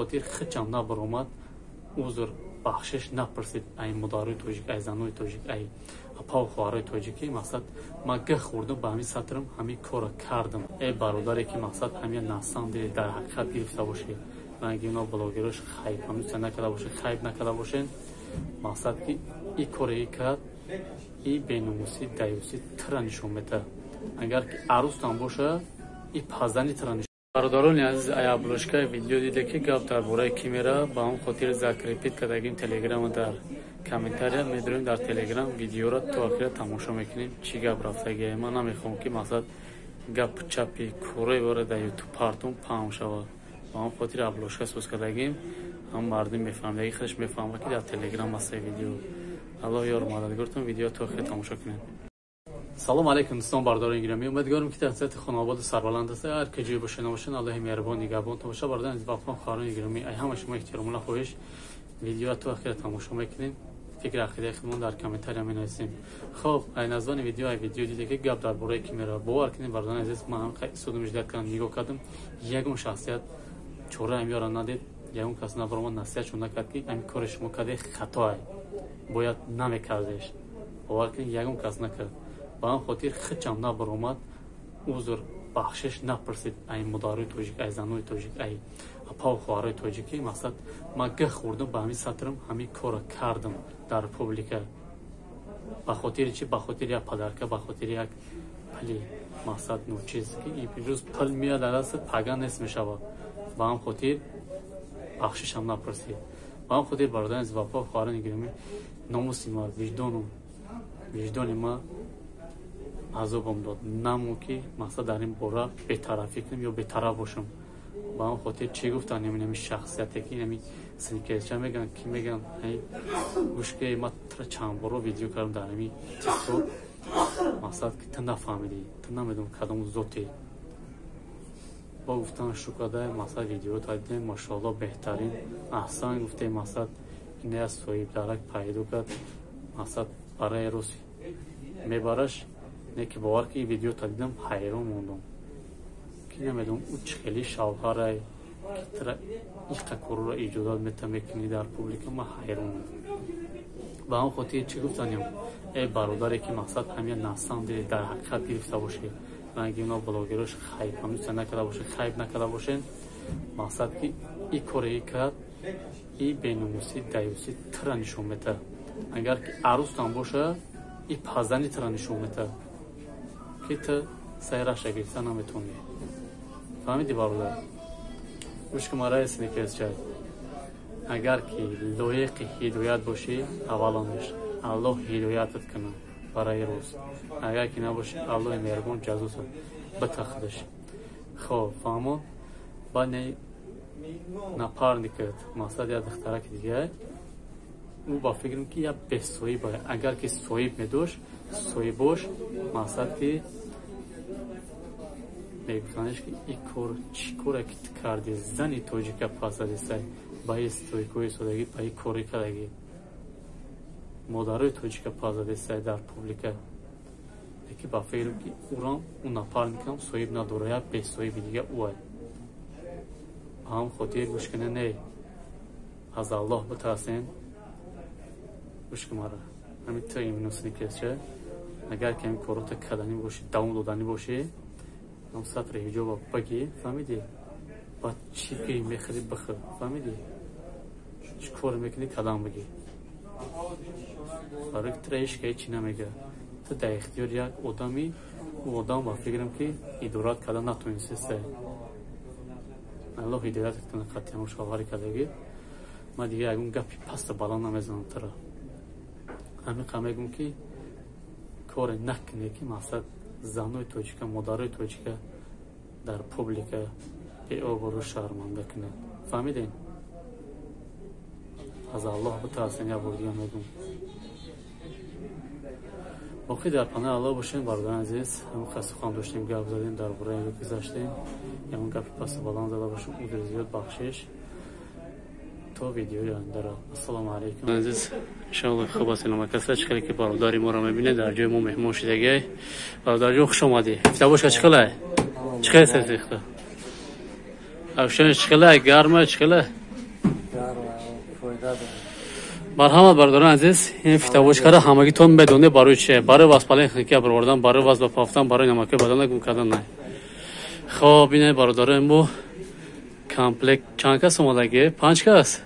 خاطر خچم نبرآمد عذر بخشش نپرسید ای مدارای توجیک ای زنای توجیک ای اپا و خوارای توجیکی مقصد ما گه خوردم به همین سطرم همین کار کردم ای برادری که مقصد همین نستان دیده در حقیقت گرفته باشه و اگه اونا بلاگرش خیب همیشه نکرده باشه خیب نکرده باشین مقصد که این کاری کرد این بیناموسی دیوسی تر نشون میده اگر که عروستان باشه این پزدنی تر نشون برادران عزیز ای بلوشکای ویدیو دیده که گپ درباره کیمرا با هم خاطر ذکر ریپیت کردیم تلگرام در کامنتاریا می‌داریم در تلگرام ویدیو را تا آخر تماشا میکنیم چی گپ رفتگی من نمیخوام که مثلا گپ چپی کوره وارد در یوتیوب پارتون پام شود با هم خاطر ابلوشکا سوز کردیم هم مردم میفهمن دیگه خودش میفهمه که در تلگرام است ویدیو الله یار مددگارتون ویدیو تا آخر تماشا کنید سلام علیکم دوستان برداران گرامی امیدوارم که در صحت خانواده سربلند است هر کجای باشین باشین الله مهربان نگهبان تا باشه برداران از وقتم خاران گرامی ای همه شما احترام و خوش ویدیو تا آخر تماشا میکنین فکر عقیده خودمون در کامنتاریا می‌نویسیم خب این نظام ویدیو دیده که گپ درباره کیمرا باور کنین برداران عزیز من صدومش کردم نگاه کردم یگون شخصیت چوره امیارا ندید یگون کس نبرام نصیحت چون نکرد که این کار شما کرده خطا باید نمیکردش باور کنین یگون کس نکرد با هم خاطر خچم نبرآمد عذر بخشش نپرسید ای مدارای توجیک ای زنای توجیک ای اپا و خوارای توجیکی مقصد ما گه خوردم به همین سطرم همین کار کردم در پوبلیکه به خاطر چی به خاطر یک پدرکه به خاطر یک پلی مقصد نو چیز که این روز پل میاد در دست پگان نیست میشود با هم خاطر بخشش هم نپرسید با هم خاطر برادران از وفا و خواران گرامی ناموسی ما وجدان ما عذابم داد نمو که مثلا در این باره بی‌طرفی کنم یا بی‌طرف باشم با هم خاطر چی گفتن نمی شخصیتی که نمی سنیکیزچه میگن کی میگن گوش که ما تر چند بار ویدیو کردم در این تیکتوک مثلا که تو نفهمیدی تو نمیدونم کدام زوتی با گفتن شکاده مثلا ویدیو تا دیدیم ماشاءالله بهترین احسان گفته مثلا این از صاحب درک پیدا کرد مثلا برای روز میبرش نه که باور که این ویدیو تا دیدم حیران موندم که نمیدونم او چخیلی شوهر که تر ایقا کارو را ایجادات میکنی در پوبلیک ما حیران موندم با هم خاطر چی گفتنیم ای برادری که مقصد همین نستان دیده در حقیقت گرفته باشه و اگه اونا بلاگرش خیب همیشه نکرده باشه خیب نکرده باشین مقصد که این کاری کرد این بیناموسی دیوسی تر نشون میده اگر که عروستان باشه این پزدنی تر نشون میده که تو سیرش گرفته نمیتونی فهمیدی برادر گوش که مرا سنیکرز شد اگر که لایق هدایت باشی اولانش الله هدایتت کنه برای روز اگر که نباشی الله مهربان جزوت بتخدش خب فهمون با نپار نکرد مقصد یا دخترک دیگه او با فکرم که یا به صاحب باید اگر که صاحب میدوش صاحب باش مقصد که میگفتنش که این کار چی کاره که کردی زنی توجی که پاسدی سای با استویکوی سودگی با این کاری کردگی مادرای توجی که پاسدی سای در پوبلیکه که با فکرم که او را اون نپار نکنم صاحب نداره یا به صاحب دیگه اوه هم خودی گوش کنه نه از الله بترسین گوش که مرا همین تا این نوسنی کشه اگر که این کارات کردنی باشی دوام دادنی باشی هم سطر حجاب بگی فهمیدی با چی که میخری بخیر فهمیدی چی کار میکنی کدام بگی برای ترایش که چی نمیگه تو در اختیار یک آدمی او آدم با فکرم که ادارات کردن نتونسته الله هدایت کنه خطی همون شاوری کردگی ما دیگه اگون گپی پست بالا نمیزنم ترا همین قمیگم که کار نکنه که مقصد زنوی توجی که مدارای توجی که در پوبلیک به آبرو شرمنده کنه فهمیدین؟ از الله بترسین یا بردیم میگم باقی در پناه الله باشین برادران عزیز همون خسته خواهم داشتیم گپ زدیم در برای رو گذاشتیم یا اون گپی پس بالان زده باشیم او در زیاد بخشش تا ویدیوی آینده را السلام علیکم عزیز انشاءالله خوب است نمکسته چخلی که برادری ما را میبینه در جای ما مهمان شدگی برادر جون خوش آمدی افتا باش که چخله چخله سرزیخته اوشن چخله گرمه چخله марҳамат бародарони азиз, ин фитовочкара ҳамагитон медонед барои чие? Барои васпалаи хинкия баровардан, барои ваз ба пафтан, барои намаки бадана гум кардан не. Хоб ин бародарои мо комплект чанд кас омадаги? 5 кас.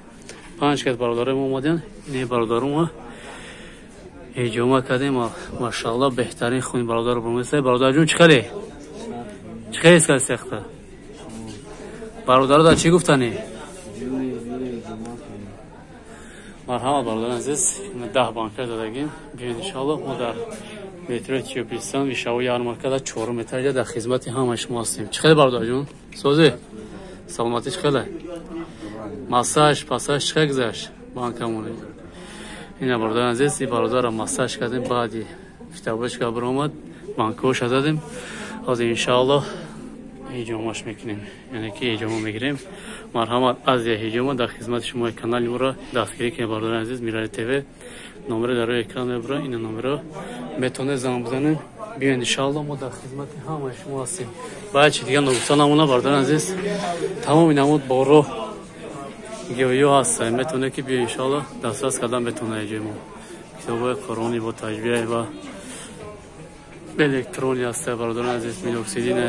5 кас бародарои мо омаден. Ин бародари мо эҷома кардем, машаллоҳ беҳтарин хуни бародаро бумеса. Бародарҷон чӣ харе? Чӣ харе иска сехта? Бародаро чӣ гуфтани? Марҳамат бародарони азиз, 10 банка додагим. Биёед иншаллоҳ мо дар метрои Тиёпистон вишавои ярмаркада 4 метр дар хизмати ҳамаи шумо ҳастем. Чӣ харе бародарҷон? Созе? Саломатӣ чӣ харе? Массаж, пассаж чӣ харе гузашт? Банкамоне. Ина бародарони азиз, ин бародарро массаж кардем, баъди фитовочка биромад, банкаҳоша дадем. ҳозир иншаллоҳ ҳиҷомаш мекунем, яъне ки ҳиҷома мегирем. Марҳамат аз я ҳиҷома дар хизмати шумои канали моро дастгирӣ кунед бародарони азиз. Мирари ТВ номеро дар рӯи экран мебурам, ин номеро метавонед занг бизанед. биёед иншаллоҳ мо дар хизмати ҳамаи шумо ҳастем. баъд чи дигар ногуфта намона бародарони азиз, тамоми намуд бо роҳ гиёҳиё ҳаст, метавонед ки биё иншаллоҳ дастрас кардан метавонед ҷои мо. китобҳои қурони бо таҷбия ва электрони ҳаст бародарони азиз, миноксидине,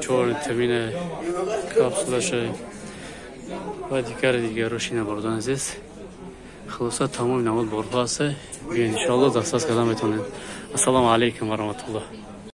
4 витамине, капсулаше ва дигарошина бародарони азиз. хулоса тамоми намуд бо роҳ ҳаст. биё иншаллоҳ дастрас кардан метавонед. ассалому алайкум ва раҳматуллоҳ.